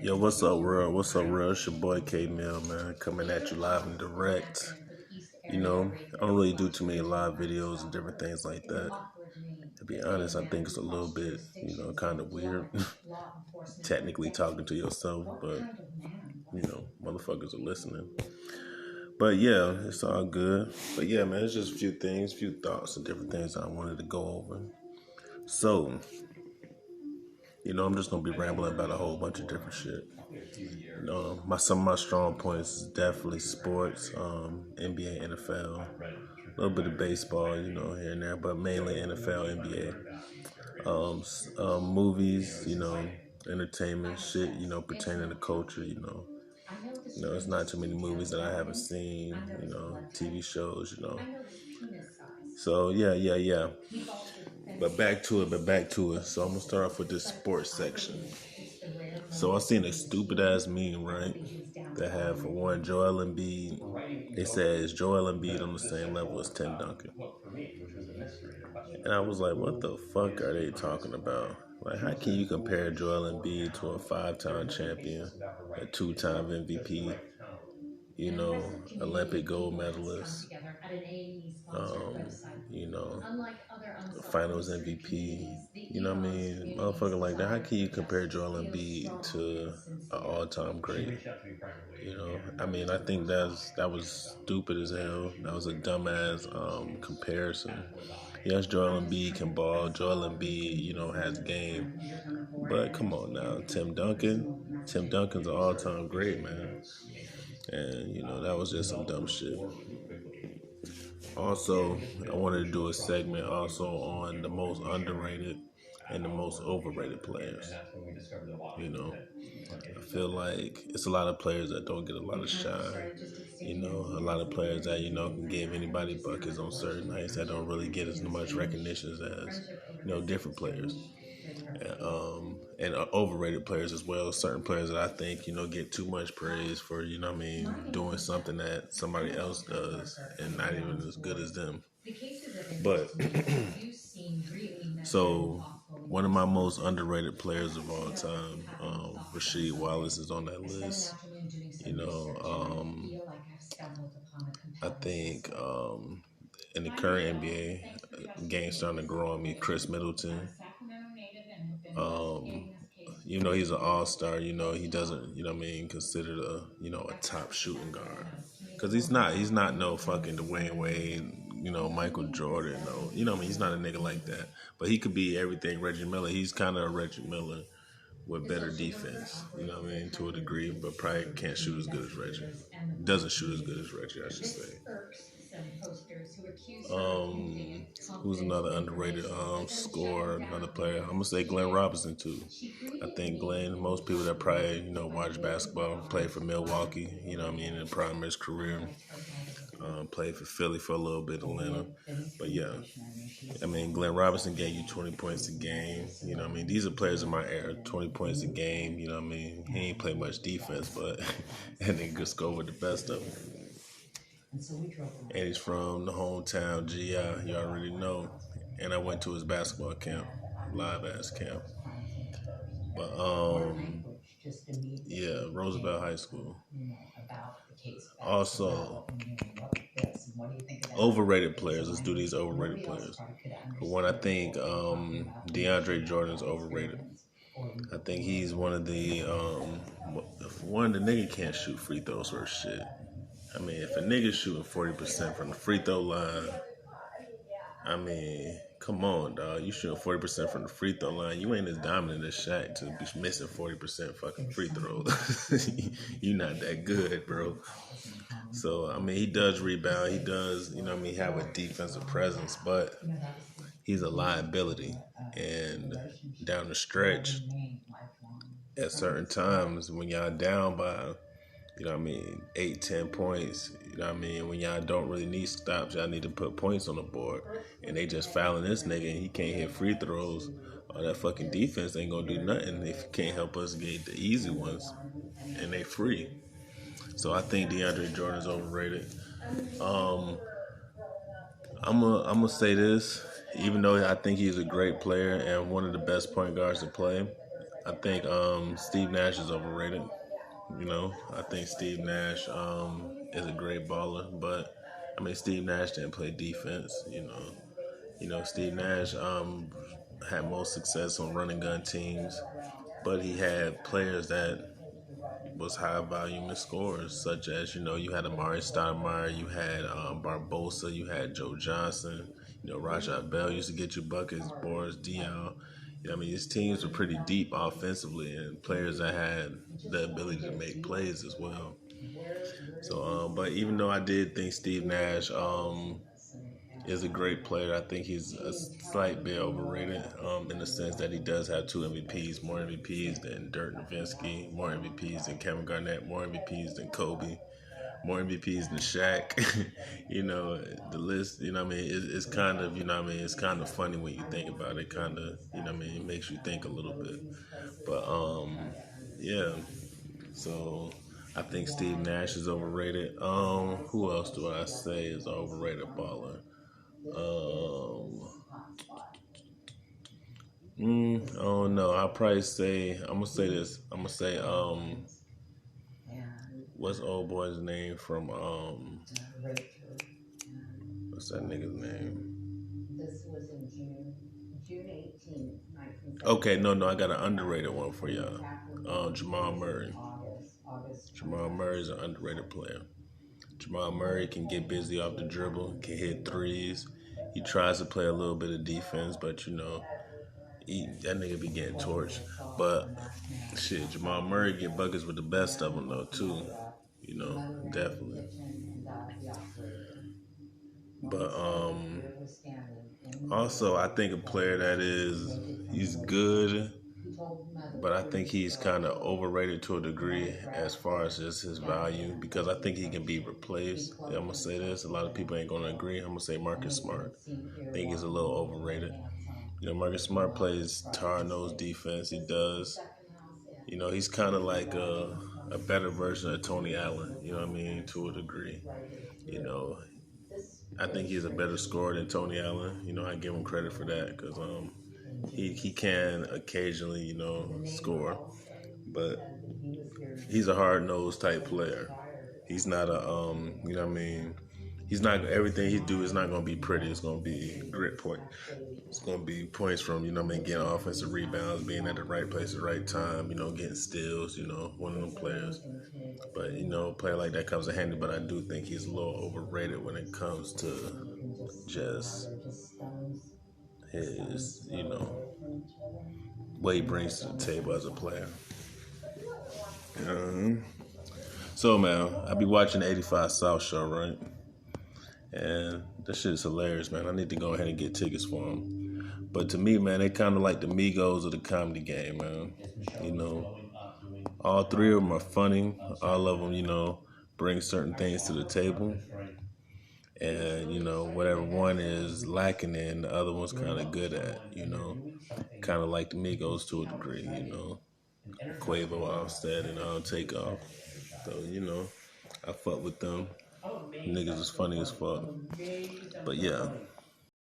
Yo, what's up, world? What's up, world? It's your boy K Mill, man, coming at you live and direct. I don't really do too many live videos and different things like that. To be honest, I think it's a little bit, kind of weird, technically talking to yourself, but, motherfuckers are listening. But yeah, it's all good. But yeah, man, it's just a few things, few thoughts and different things I wanted to go over. So, I'm just gonna be rambling about a whole bunch of different shit. Some of my strong points is definitely sports, NBA, NFL, a little bit of baseball, here and there, but mainly NFL, NBA. Movies, entertainment, shit, pertaining to culture, it's not too many movies that I haven't seen, TV shows. So yeah. But back to it. So I'm gonna start off with this sports section. So I seen a stupid ass meme, right? That had for one Joel Embiid. They said is Joel Embiid on the same level as Tim Duncan. And I was like, what the fuck are they talking about? Like, how can you compare Joel Embiid to a 5-time champion, a 2-time MVP, Olympic gold medalist, you know, finals MVP, motherfucker like that. How can you compare Joel Embiid to an all-time great? I think that was stupid as hell. That was a dumbass comparison. Yes, Joel Embiid can ball. Joel Embiid, has game. But come on now, Tim Duncan's an all-time great, man. And, that was just some dumb shit. Also, I wanted to do a segment also on the most underrated and the most overrated players. I feel like it's a lot of players that don't get a lot of shine. A lot of players that, can give anybody buckets on certain nights that don't really get as much recognition as, different players. And overrated players as well. Certain players that I think, get too much praise for, doing something that somebody else does and not even as good as them. But so one of my most underrated players of all time, Rasheed Wallace, is on that list. I think in the current NBA, game starting to grow on me. Chris Middleton. He's an all-star. He doesn't, considered a top shooting guard. Because he's not no fucking Dwayne Wade, Michael Jordan. No, he's not a nigga like that. But he could be everything Reggie Miller. He's kind of a Reggie Miller with better defense, to a degree, but probably can't shoot as good as Reggie. Doesn't shoot as good as Reggie, I should say. Who's another underrated scorer, another player? I'm gonna say Glenn Robinson too. I think Glenn, most people that probably, watch basketball, played for Milwaukee, in the prime of his career. Played for Philly for a little bit, Atlanta. But yeah, Glenn Robinson gave you 20 points a game. These are players in my era, 20 points a game. He ain't play much defense, but and they just go with the best of them. And he's from the hometown, GI, you already know. And I went to his basketball camp, live ass camp. But Roosevelt High School. Also, overrated players. Let's do these overrated players. For one, I think DeAndre Jordan's overrated. I think he's one of the the nigga can't shoot free throws or shit. If a nigga's shooting 40% from the free throw line, come on, dog. You shooting 40% from the free throw line. You ain't as dominant as Shaq to be missing 40% fucking free throws. You not that good, bro. So, he does rebound. He does, have a defensive presence, but he's a liability. And down the stretch, at certain times when y'all down by 8, 10 points, when y'all don't really need stops, y'all need to put points on the board, and they just fouling this nigga and he can't hit free throws, or that fucking defense ain't gonna do nothing if he can't help us get the easy ones, and they free. So I think DeAndre Jordan's overrated. I'm gonna say this, even though I think he's a great player and one of the best point guards to play, I think Steve Nash is overrated. You know, I think Steve Nash is a great baller, but I mean Steve Nash didn't play defense. Steve Nash had most success on running gun teams, but he had players that was high volume and scorers, such as you had Amari Stoudemire, you had Barbosa, you had Joe Johnson, Rashad Bell used to get you buckets, Boris Diaw. I mean, his teams were pretty deep offensively, and players that had the ability to make plays as well. So, but even though I did think Steve Nash is a great player, I think he's a slight bit overrated in the sense that he does have 2 MVPs, more MVPs than Dirk Nowitzki, more MVPs than Kevin Garnett, more MVPs than Kobe, more MVPs than Shaq. The list, it's kind of, it's kind of funny when you think about it, kind of, it makes you think a little bit. But, yeah, so I think Steve Nash is overrated. Who else do I say is an overrated baller? I don't know. I'll probably say, I'm gonna say this. I'm gonna say, what's old boy's name from what's that nigga's name? This was in June 18th, 1970. Okay, no, I got an underrated one for y'all. Jamal Murray. Jamal Murray is an underrated player. Jamal Murray can get busy off the dribble, can hit threes. He tries to play a little bit of defense, but that nigga be getting torched. But shit, Jamal Murray get buckets with the best of them though too. Definitely. But also I think a player that he's good, but I think he's kind of overrated to a degree as far as just his value, because I think he can be replaced. I'm gonna say this. A lot of people ain't gonna agree. I'm gonna say Marcus Smart. I think he's a little overrated. Marcus Smart plays tar-nose defense. He does. He's kind of like a better version of Tony Allen, to a degree. I think he's a better scorer than Tony Allen. I give him credit for that because he can occasionally, score. But he's a hard-nosed type player. He's not a, he's not, everything he do is not going to be pretty. It's going to be grit point. It's going to be points from, getting offensive rebounds, being at the right place at the right time, getting steals, one of them players. But, a player like that comes in handy, but I do think he's a little overrated when it comes to just his, what he brings to the table as a player. So, man, I be watching 85 South show, right? And that shit is hilarious, man. I need to go ahead and get tickets for them. But to me, man, they kind of like the Migos of the comedy game, man. All three of them are funny. All of them, bring certain things to the table. And, whatever one is lacking in, the other one's kind of good at, Kind of like the Migos to a degree, Quavo, Offset, and Takeoff. So, I fuck with them. Niggas is funny as fuck. But yeah.